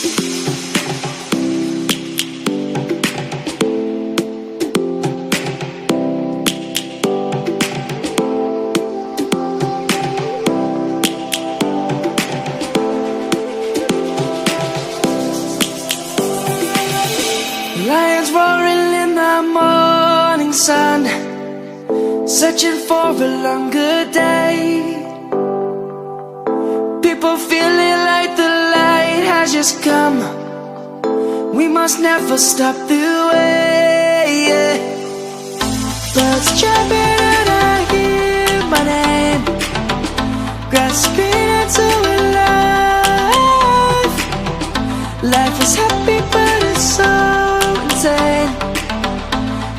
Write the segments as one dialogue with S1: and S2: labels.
S1: Lions roaring in the morning sun, searching for a longer day. People feeling like the light has just come. We must never stop the way. Birds chirping and I hear my name, grasping into a life. Life is happy but it's so insane.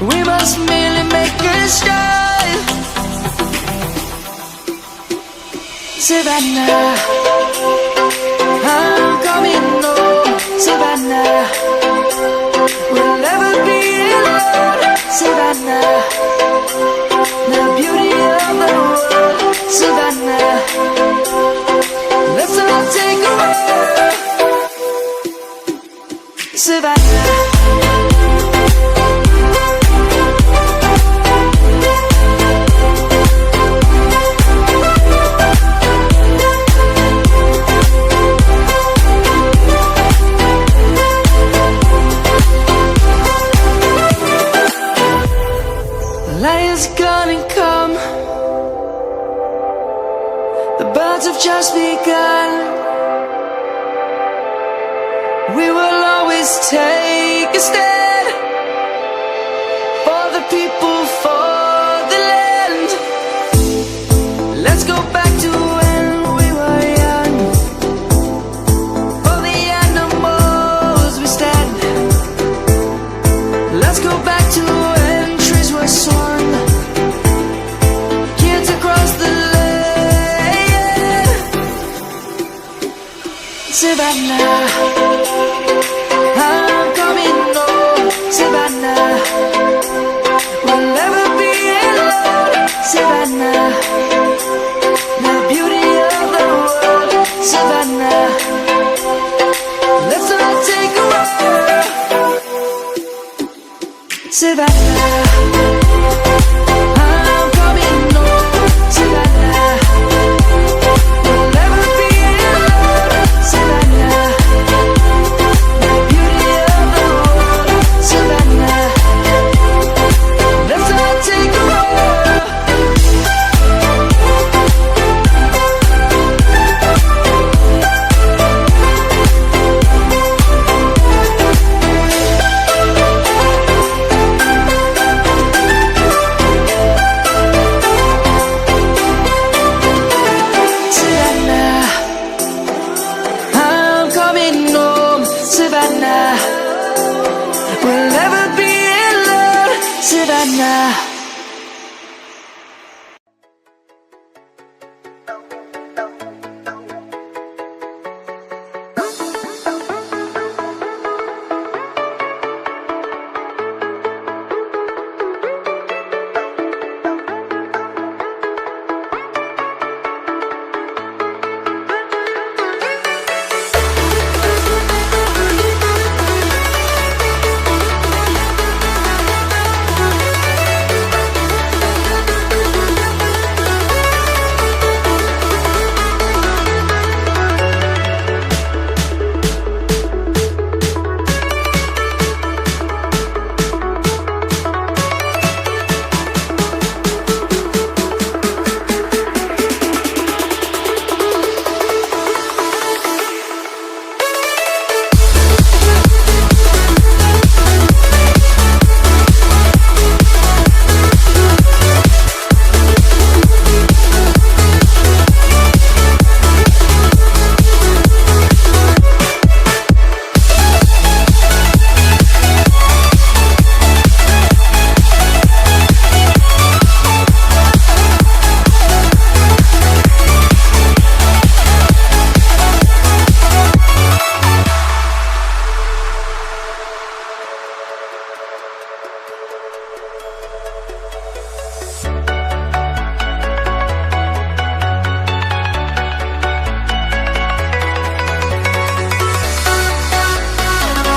S1: We must merely make a start. Savannah, I'm coming home. Savannah, we'll never be alone. Savannah, the beauty of the world. Savannah, let's all take a walk. Savannah, lion's gonna come. The birds have just begun. We will always take a stand for the people, for the land. Let's go back to when we were young. For the animals we stand. Let's go back to when trees were swung, kids across the land. Savannah, I'm coming home. Savannah, we'll never be alone. Savannah, the beauty of the world. Savannah, let's all take a walk. Savannah, I'm coming home. Savannah, we'll never be alone. Savannah, the beauty of the world. Savannah, let's all take a walk. Savannah, I'm coming home. Savannah, we'll never be alone. Savannah.